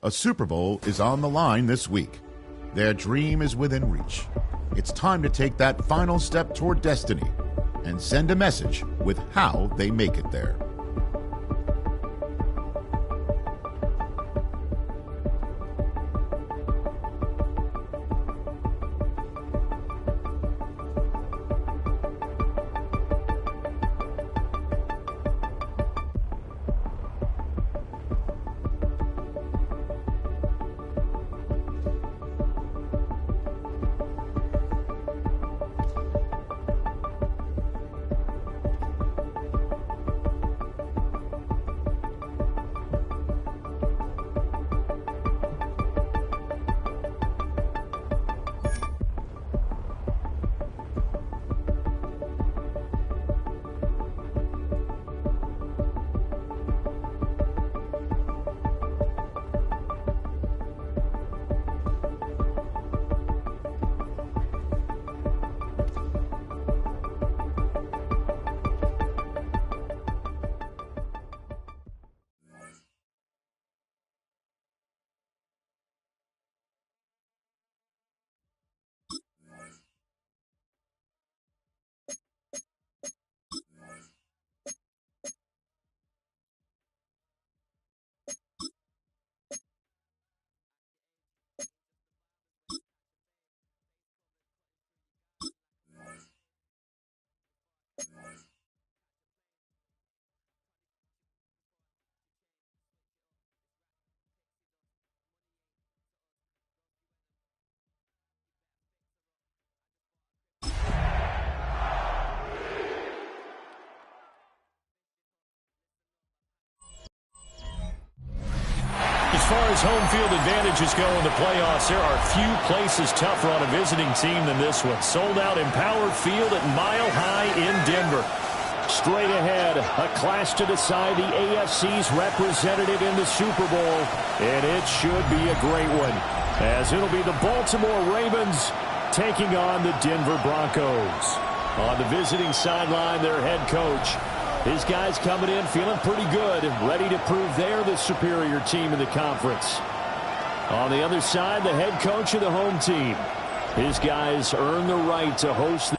A Super Bowl is on the line this week. Their dream is within reach. It's time to take that final step toward destiny and send a message with how they make it there. As far as home field advantages go in the playoffs, there are few places tougher on a visiting team than this one. Sold out Empower Field at Mile High in Denver. Straight ahead, a clash to decide the AFC's representative in the Super Bowl. And it should be a great one, as it'll be the Baltimore Ravens taking on the Denver Broncos. On the visiting sideline, their head coach. His guys coming in feeling pretty good, ready to prove they're the superior team in the conference. On the other side, the head coach of the home team. His guys earn the right to host the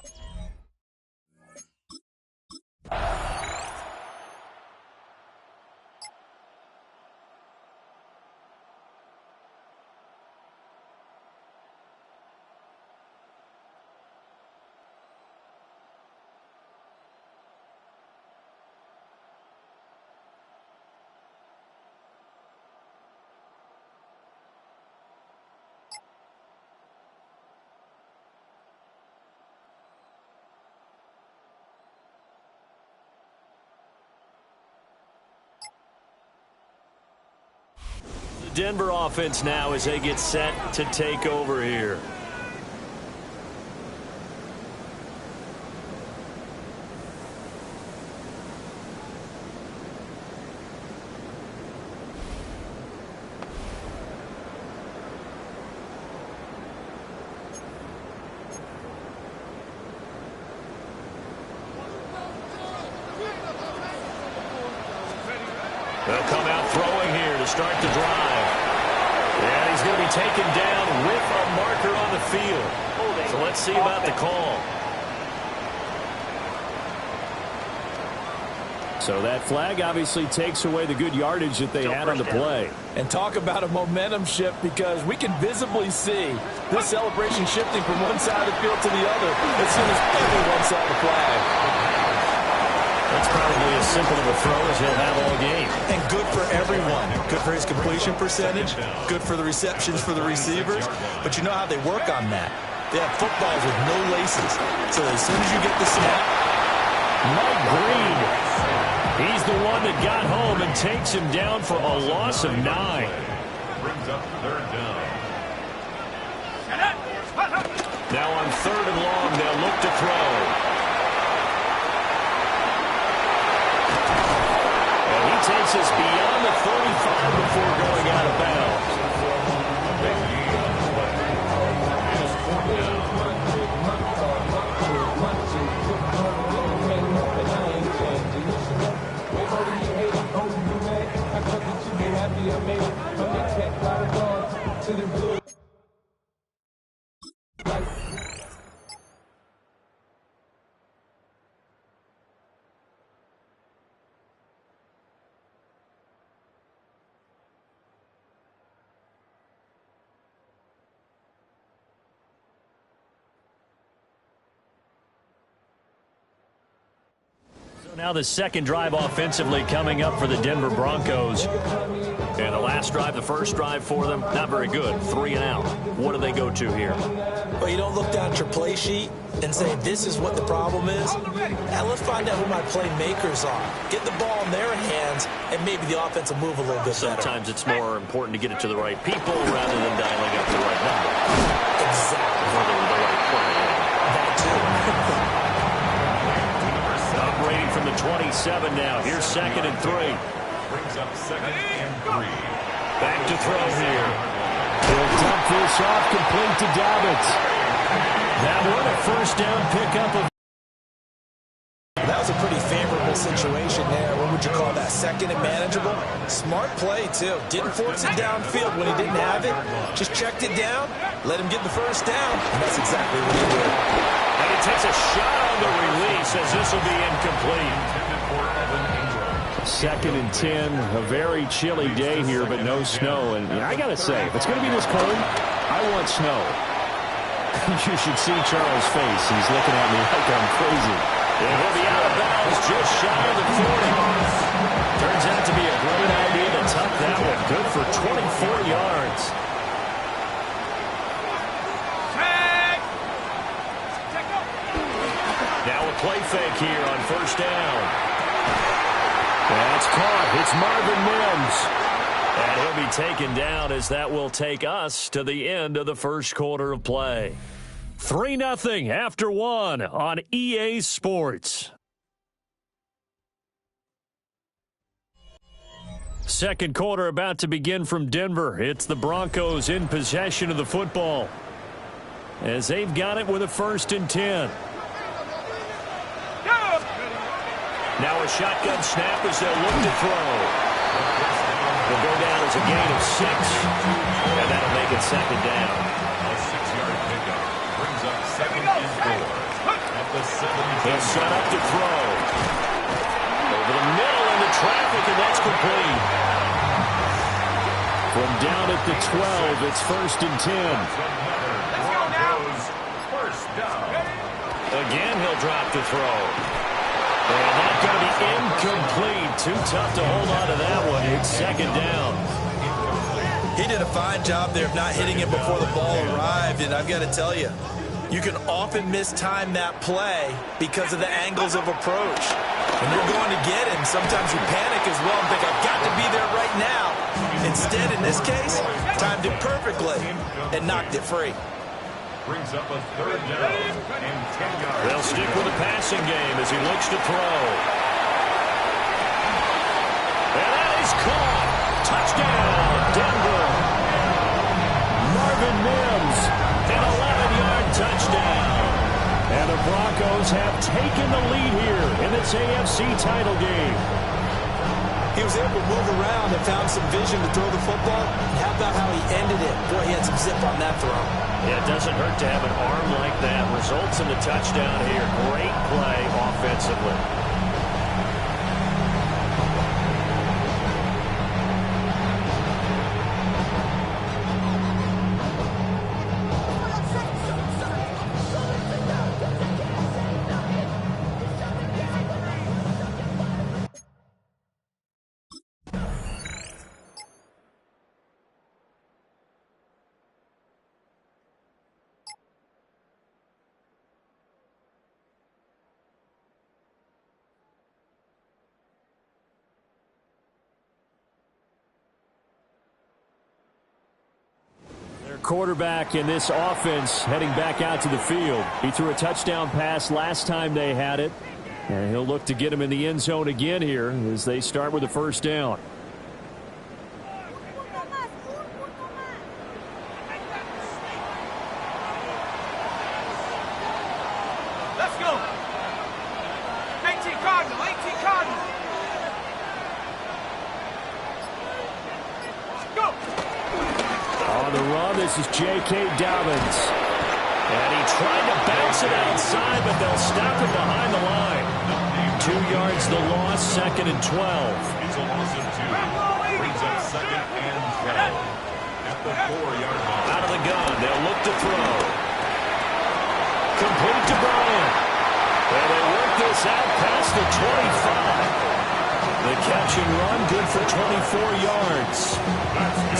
Denver offense now as they get set to take over here. They'll come out throwing here to start the drive. And he's going to be taken down with a marker on the field. So let's see about the call. So that flag obviously takes away the good yardage that they had on the play. And talk about a momentum shift, because we can visibly see this celebration shifting from one side of the field to the other as soon as everyone saw the flag. That's probably as simple of a throw as he'll have all game. And good for everyone. Good for his completion percentage. Good for the receptions for the receivers. But you know how they work on that. They have footballs with no laces. So as soon as you get the snap. Mike Green. He's the one that got home and takes him down for a loss of 9. Brings up third down. Now on 3rd and long, they'll look to throw. Takes us beyond the 35 before going out of bounds. Now the second drive offensively coming up for the Denver Broncos. And the last drive, the first drive for them, not very good. 3 and out. What do they go to here? Well, you don't look down at your play sheet and say, this is what the problem is. Now let's find out who my playmakers are. Get the ball in their hands, and maybe the offense will move a little bit better. Sometimes it's more important to get it to the right people rather than dialing up the right number. Exactly. For the right play. That too. Operating from the 27 now. Here's 2nd and 3. Brings up 2nd and 3. Back to throw here. He'll dump this off complete to Dobbins. That one a first down pickup of. That was a pretty favorable situation there. What would you call that? 2nd and manageable? Smart play, too. Didn't force it downfield when he didn't have it. Just checked it down, let him get the first down. And that's exactly what he did. And he takes a shot on the release as this will be incomplete. 2nd and 10. A very chilly day here, but no snow. And I got to say, if it's going to be this cold, I want snow. You should see Charles' face. He's looking at me like I'm crazy. And he'll be out of bounds just shy of the 40. Turns out to be a great idea to tuck that one. Good for 24 yards. Now a play fake here on first down. That's caught. It's Marvin Mims. And he'll be taken down as that will take us to the end of the first quarter of play. 3-0 after 1 on EA Sports. Second quarter about to begin from Denver. It's the Broncos in possession of the football as they've got it with a 1st and 10. Now a shotgun snap as they'll look to throw. Will go down as a gain of 6, and that'll make it 2nd down. A 6-yard pickup brings up 2nd and 4 at the 7. He'll set up to throw. Over the middle into traffic, and that's complete. From down at the 12, it's 1st and 10. Broncos first down. Again, he'll drop to throw. And that's going to be incomplete. Too tough to hold on to that one. It's 2nd down. He did a fine job there of not hitting it before the ball arrived, and I've got to tell you, you can often mistime that play because of the angles of approach. When you're going to get him, sometimes you panic as well and think, I've got to be there right now. Instead, in this case, timed it perfectly and knocked it free. Brings up a 3rd down and 10 yards. They'll stick with the passing game as he looks to throw. And that is caught. Touchdown, Denver. Marvin Mims. An 11-yard touchdown. And the Broncos have taken the lead here in this AFC title game. He was able to move around and found some vision to throw the football. And how about how he ended it? Boy, he had some zip on that throw. Yeah, it doesn't hurt to have an arm like that. Results in the touchdown here. Great play offensively. Quarterback in this offense heading back out to the field. He threw a touchdown pass last time they had it, and he'll look to get him in the end zone again here as they start with a 1st down. Let's go. 18 Cardinal, 18 Cardinal. Go. On the run, this is J.K. Dobbins. And he tried to bounce it outside, but they'll stop it behind the line. 2 yards the loss, 2nd and 12. It's a loss of 2. Brings up 2nd and 12 at the 4-yard line. Out of the gun, they'll look to throw. Complete to Bryant. And they work this out past the 25. The catch and run, good for 24 yards.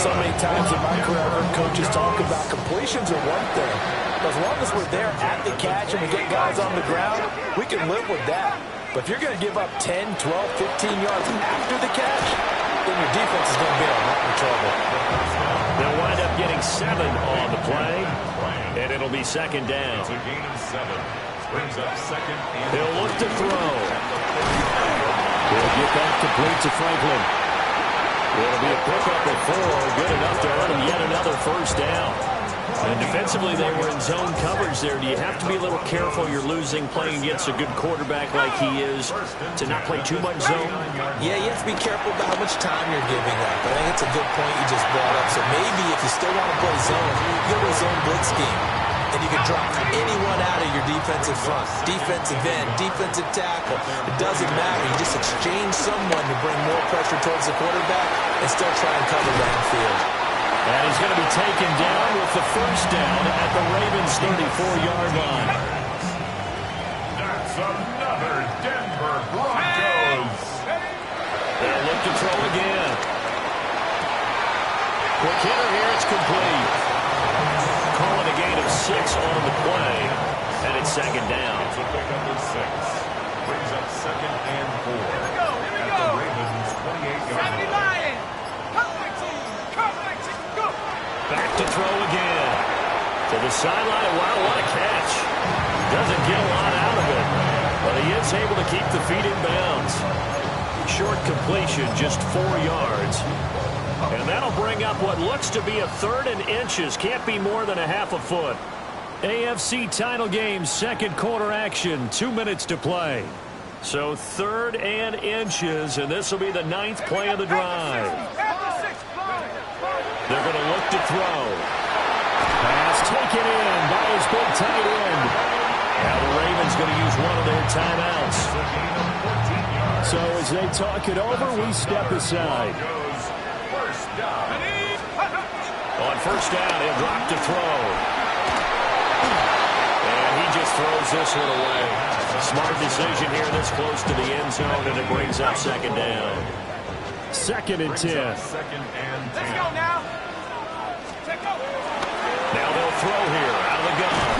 So many times in my career, I heard coaches talk about completions are one thing. But as long as we're there at the catch and we get guys on the ground, we can live with that. But if you're going to give up 10, 12, 15 yards after the catch, then your defense is going to be in a lot of trouble. They'll wind up getting 7 on the play, and it'll be second down. It's a gain of 7. Brings up second and He'll look to throw. He'll get that complete to Franklin. It'll be a pickup of 4, good enough to earn him yet another first down. And defensively, they were in zone coverage there. Do you have to be a little careful? You're losing playing against a good quarterback like he is to not play too much zone? Yeah, you have to be careful about how much time you're giving up. I think it's a good point you just brought up. So maybe if you still want to play zone, you go to a zone blitz scheme. And you can drop anyone out of your defensive front. Defensive end, defensive tackle. It doesn't matter. You just exchange someone to bring more pressure towards the quarterback and still try and cover downfield. And he's going to be taken down with the first down at the Ravens' 34-yard line. that's another Denver Broncos. They'll look to throw again. Quick hitter here, it's complete. Calling a gain of 6 on the play, and it's second down. It's a pickup of 6. Brings up second and 4. At the Ravens' 28-yard line. Back to throw again. To the sideline. Wow, what a catch. Doesn't get a lot out of it, but he is able to keep the feet in bounds. Short completion, just 4 yards. And that'll bring up what looks to be a 3rd and inches. Can't be more than a half a foot. AFC title game, second quarter action. 2 minutes to play. So 3rd and inches, and this will be the 9th play of the drive. They're going to look to throw. Pass taken in by his big tight end. Now the Ravens going to use one of their timeouts. So as they talk it over, we step aside. On first down, he'll drop to throw. And he just throws this one away. Smart decision here this close to the end zone, and it brings up second down. 2nd and 10. Let's go now. Now they'll throw here out of the gun.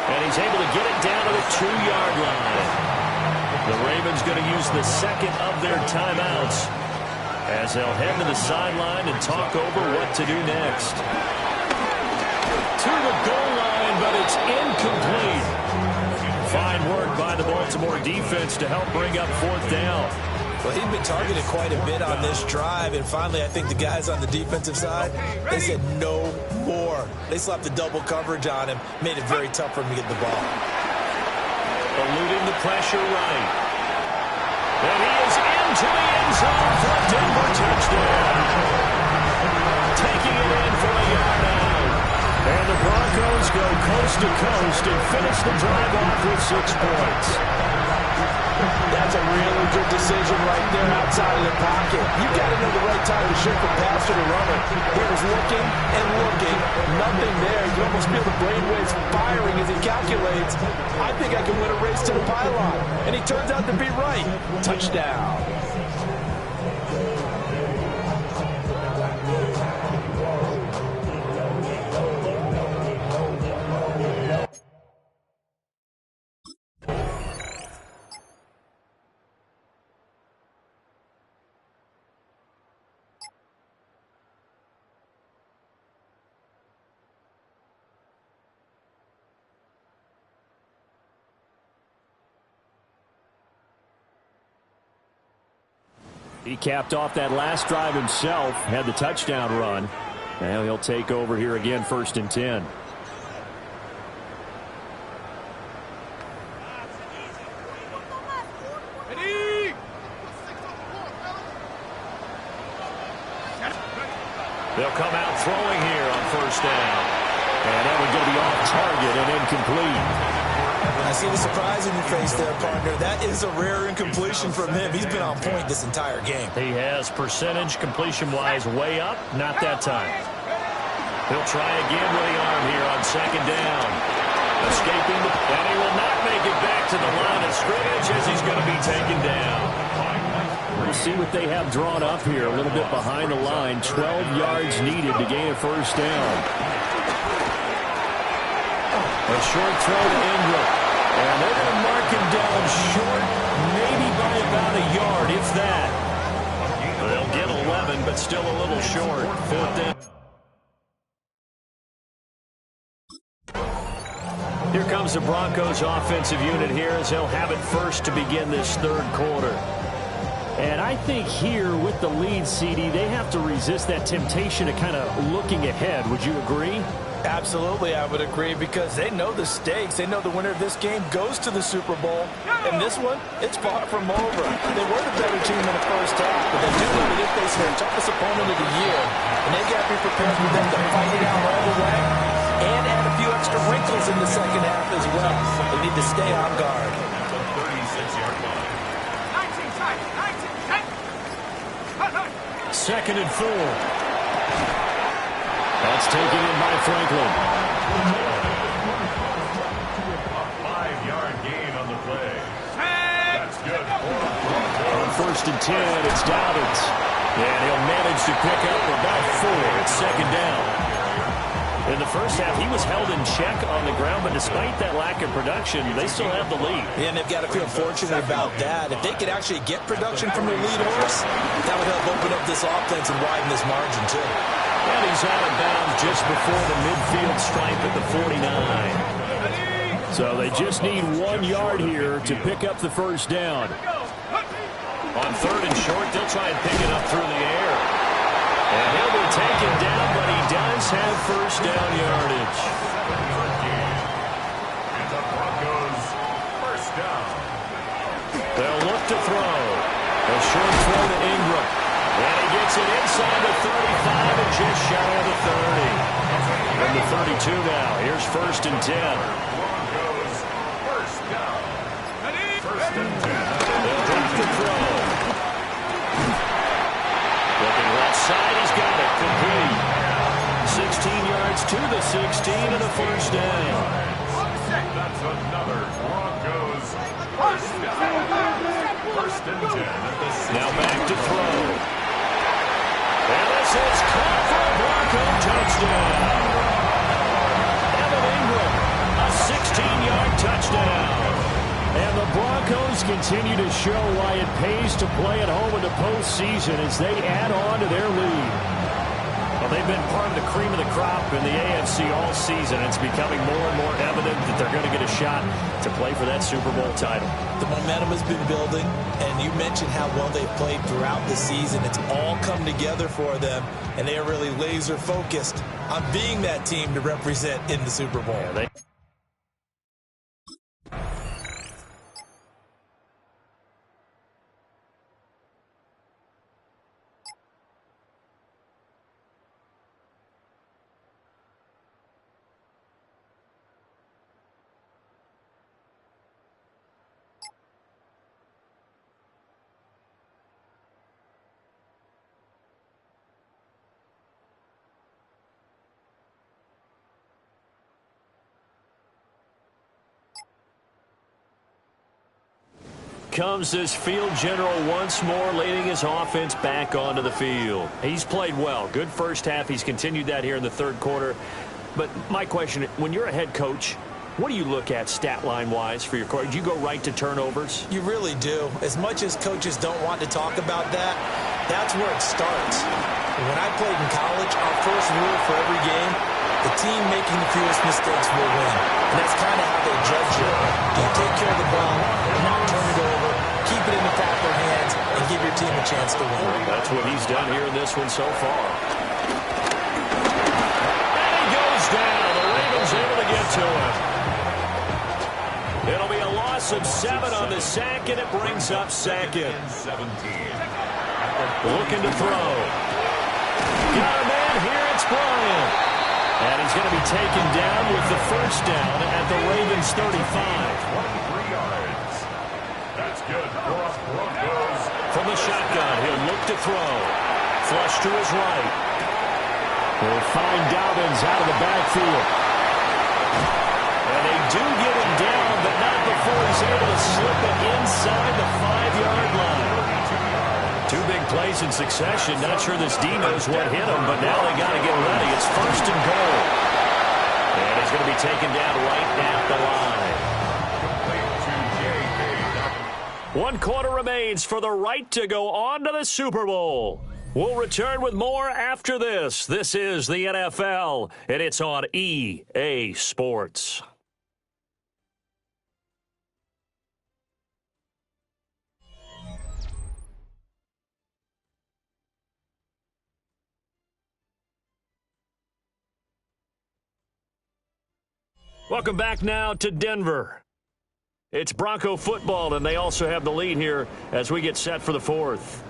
And he's able to get it down to the 2-yard line. The Ravens going to use the second of their timeouts as they'll head to the sideline and talk over what to do next. To the goal line, but it's incomplete. Fine work by the Baltimore defense to help bring up 4th down. Well, he'd been targeted quite a bit on this drive, and finally I think the guys on the defensive side, they said no more. They slapped the double coverage on him, made it very tough for him to get the ball. Eluding the pressure right. And he is into the end zone for a Denver touchdown. Taking it in for a yard out. And the Broncos go coast to coast and finish the drive off with 6 points. That's a really good decision right there outside of the pocket. You got to know the right time to shift the passer to runner. He was looking and looking, nothing there. You almost feel the brainwaves firing as he calculates, I think I can win a race to the pylon. And he turns out to be right. Touchdown. He capped off that last drive himself, had the touchdown run. Now he'll take over here again, 1st and 10. They'll come out throwing here on 1st down. And that one going to be off target and incomplete. I see the surprise in your face there, partner. That is a rare incompletion from him. He's been on point this entire game. He has percentage completion-wise way up. Not that time. He'll try again with the arm here on 2nd down. Escaping, and he will not make it back to the line of scrimmage as he's going to be taken down. We'll see what they have drawn up here. A little bit behind the line. 12 yards needed to gain a first down. A short throw to Ingram. And they're going to mark him down short, maybe by about a yard, if that. They'll get 11, but still a little short. Fourth down. Here comes the Broncos offensive unit here as they'll have it first to begin this third quarter. And I think here with the lead, CD, they have to resist that temptation of kind of looking ahead. Would you agree? Absolutely, I would agree, because they know the stakes. They know the winner of this game goes to the Super Bowl. And this one, it's far from over. They were the better team in the first half, but they do know that if they their toughest opponent of the year, and they got to be prepared for them to fight it out all the way and add a few extra wrinkles in the second half as well. They need to stay on guard. 36-yard line. Second and 4. That's taken in by Franklin. A 5-yard gain on the play. That's good. On first and 10, it's Dobbins. And he'll manage to pick up about 4. It's second down. In the first half, he was held in check on the ground, but despite that lack of production, they still have the lead. Yeah, and they've got to feel fortunate about that. If they could actually get production from their lead horse, that would help open up this offense and widen this margin, too. And he's out of bounds just before the midfield stripe at the 49. So they just need 1 yard here to pick up the first down. On third and short, they'll try and pick it up through the air. And he'll be taken down, but he does have first down yardage. And the Broncos first down. They'll look to throw. A short throw to Ingram. And he gets it inside the 35 and just shy of the 30. From the 32 now. Here's first and 10. Broncos first down. First and 10. They'll look to throw. Looking left side, he's got it. Complete. 16 yards to the 16 and a first down. That's another Broncos first down. First and 10 at the 6. Now back to throw. And this is caught for a Bronco touchdown. Evan Ingram, a 16-yard touchdown. And the Broncos continue to show why it pays to play at home in the postseason as they add on to their lead. Well, they've been part of the cream of the crop in the AFC all season. It's becoming more and more evident that they're going to get a shot to play for that Super Bowl title. The momentum has been building, and you mentioned how well they've played throughout the season. It's all come together for them, and they are really laser-focused on being that team to represent in the Super Bowl. Yeah, comes this field general once more, leading his offense back onto the field. He's played well. Good first half. He's continued that here in the third quarter. But my question, when you're a head coach, what do you look at stat line-wise for your coach? Do you go right to turnovers? You really do. As much as coaches don't want to talk about that, that's where it starts. When I played in college, our first rule for every game, the team making the fewest mistakes will win. And that's kind of how they judge you. Do you take care of the ball, not turn it over, keep it in the proper hands, and give your team a chance to win? That's what he's done here in this one so far. And he goes down. The Ravens able to get to him. It'll be a loss of 7 on the sack, and it brings up second. 17. Looking to throw. Got a man here. It's Bryant. And he's going to be taken down with the first down at the Ravens 35. 23 yards. That's good for us Broncos. From the shotgun, he'll look to throw. Flush to his right. We'll find Dobbins out of the backfield. And they do get him down, but not before he's able to slip it inside the 5-yard line. Two big plays in succession. Not sure this D knows what hit him, but now they got to get ready. It's 1st and goal. And he's going to be taken down right at the line. 1 quarter remains for the right to go on to the Super Bowl. We'll return with more after this. This is the NFL, and it's on EA Sports. Welcome back now to Denver. It's Bronco football, and they also have the lead here as we get set for the 4th.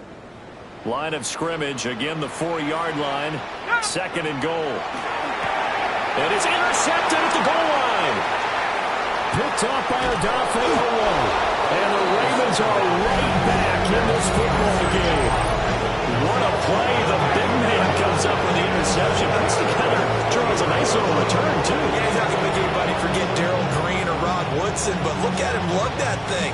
Line of scrimmage, again the 4-yard line, 2nd and goal. It is intercepted at the goal line. Picked off by Odafe Oweh. And the Ravens are right back in this football game. What a play. The big man comes up with the interception. Puts together, Charles, a nice little return, too. Yeah, he's not going to make anybody forget Darrell Green or Rod Woodson, but look at him lug that thing.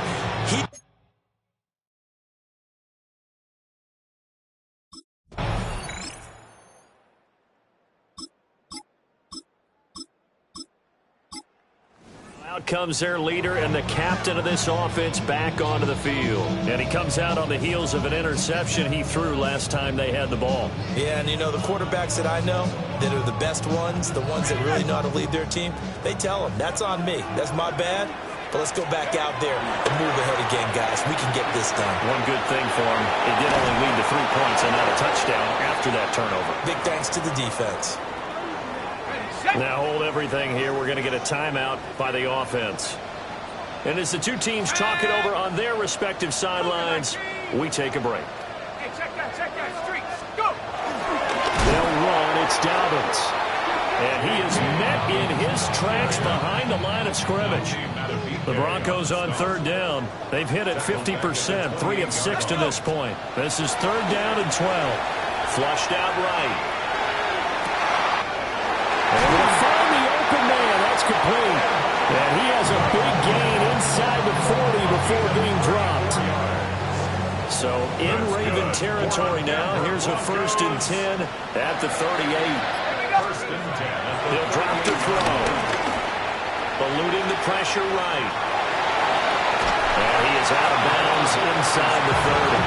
Out comes their leader and the captain of this offense back onto the field. And he comes out on the heels of an interception he threw last time they had the ball. Yeah, and you know, the quarterbacks that I know that are the best ones, the ones that really know how to lead their team, they tell them, that's on me. That's my bad. But let's go back out there and move ahead again, guys. We can get this done. One good thing for him, it did only lead to 3 points and not a touchdown after that turnover. Big thanks to the defense. Now hold everything here. We're going to get a timeout by the offense. And as the two teams talk it over on their respective sidelines, we take a break. Hey, check that street. Go! They'll run. It's Dobbins. And he is met in his tracks behind the line of scrimmage. The Broncos on 3rd down. They've hit it 50%, 3 of 6 to this point. This is 3rd down and 12. Flushed out right. And will find the open man. That's complete. And he has a big gain inside the 40 before being dropped. So in Raven territory now. Here's a 1st and 10 at the 38. He'll drop to throw. Eluding the pressure right. And he is out of bounds inside the 30.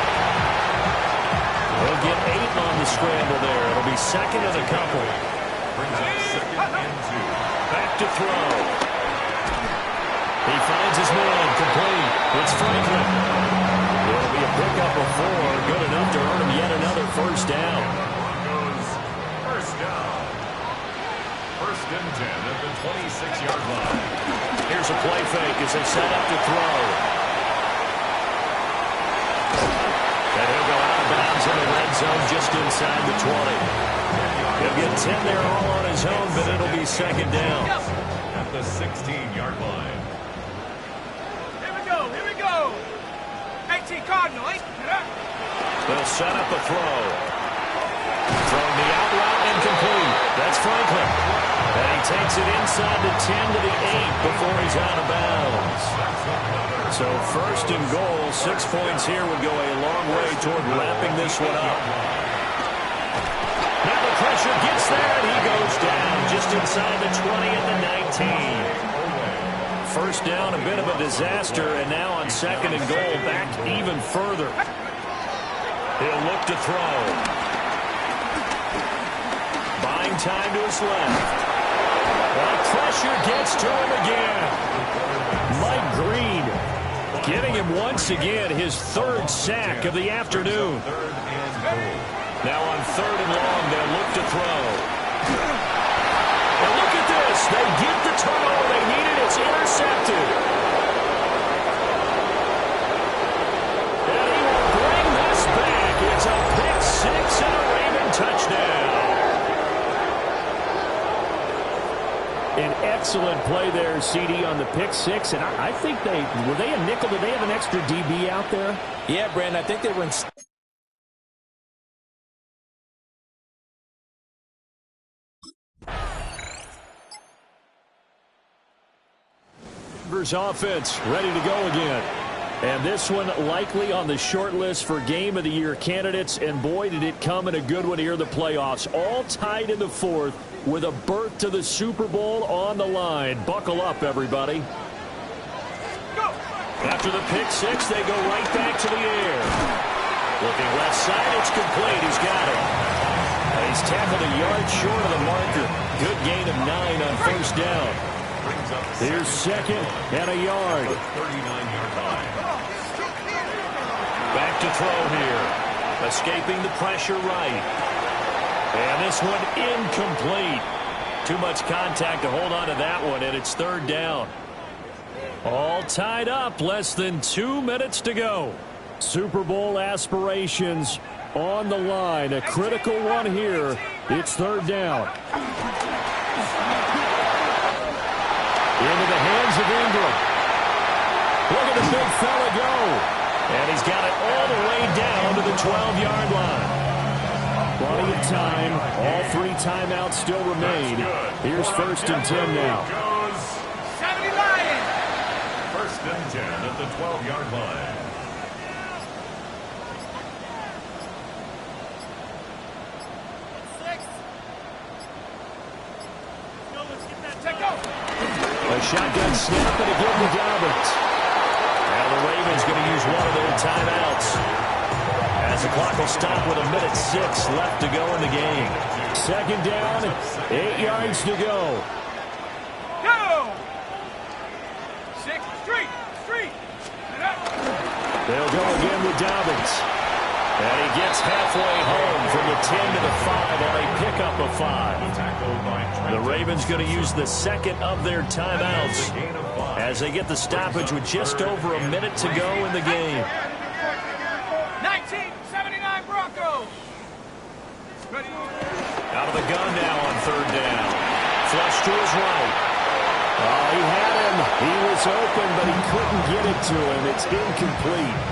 He'll get 8 on the scramble there. It'll be 2nd and a couple. Back to throw. He finds his man complete. It's Franklin. It'll be a pickup of 4. Good enough to earn him yet another 1st down. First down. 1st and 10 at the 26-yard line. Here's a play fake as they set up to throw. And he'll go out of bounds in the red zone just inside the 20. He'll get 10 there all on his own, but it'll be 2nd down. At the 16-yard line. Here we go. 18 Cardinal, eh? They'll set up a throw. Throwing the out route incomplete. That's Franklin. And he takes it inside the 10 to the 8 before he's out of bounds. So 1st and goal, 6 points here would go a long way toward wrapping this one up. Now the pressure gets there, and he goes down just inside the 20 and the 19. 1st down, a bit of a disaster, and now on 2nd and goal, back even further. He'll look to throw. Buying time to his left. That pressure gets to him again. Mike Green getting him once again, his 3rd sack of the afternoon. Now on 3rd and long, they'll look to throw. And look at this. They get the turnover they needed. It's intercepted. And he will bring this back. It's a pick 6 and a Raven touchdown. An excellent play there, CD, on the pick 6. And I think were they a nickel? Did they have an extra DB out there? Yeah, Brandon, I think they were in... Denver's offense ready to go again. And this one likely on the short list for Game of the Year candidates. And boy, did it come in a good one here in the playoffs. All tied in the fourth with a berth to the Super Bowl on the line. Buckle up, everybody. After the pick six, they go right back to the air. Looking left side, it's complete. He's got it. And he's tackled a yard short of the marker. Good gain of 9 on first down. Here's second and a yard. 39-yard line. Back to throw here. Escaping the pressure right. And this one incomplete. Too much contact to hold on to that one, and it's third down. All tied up, less than 2 minutes to go. Super Bowl aspirations on the line. A critical one here. It's third down. Into the hands of Ingram. Look at the big fella go. And he's got it all the way down to the 12-yard line. Plenty of time. All 3 timeouts still remain. Here's first and 10 now. 70 Lions. First and 10 at the 12-yard line. A shotgun snap and again to Dobbins. Now the Ravens going to use one of their timeouts. As the clock will stop with 1:06 left to go in the game. Second down, 8 yards to go. Go! 6, street. They'll go again with Dobbins. And he gets halfway home from the 10 to the 5 on a pickup of 5. The Ravens going to use the second of their timeouts as they get the stoppage with just over a minute to go in the game. 1979 Broncos. Ready? Out of the gun now on third down. Flush to his right. Oh, he had him. He was open, but he couldn't get it to him. It's incomplete.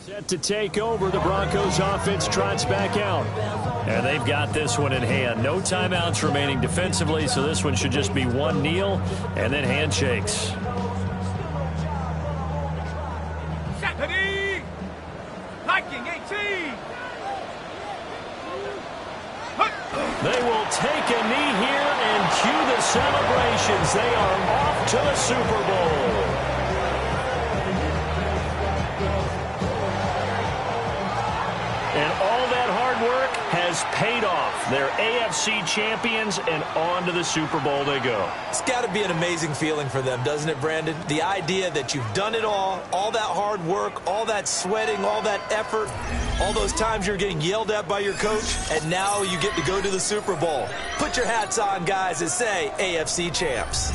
Set to take over, the Broncos offense trots back out. And they've got this one in hand. No timeouts remaining defensively, so this one should just be one kneel and then handshakes. Ready? Liking 18. They will take a knee here and cue the celebrations. They are off to the Super Bowl. And all that hard work has paid off. They're AFC champions, and on to the Super Bowl they go. It's got to be an amazing feeling for them, doesn't it, Brandon? The idea that you've done it all that hard work, all that sweating, all that effort, all those times you're getting yelled at by your coach, and now you get to go to the Super Bowl. Put your hats on, guys, and say AFC champs.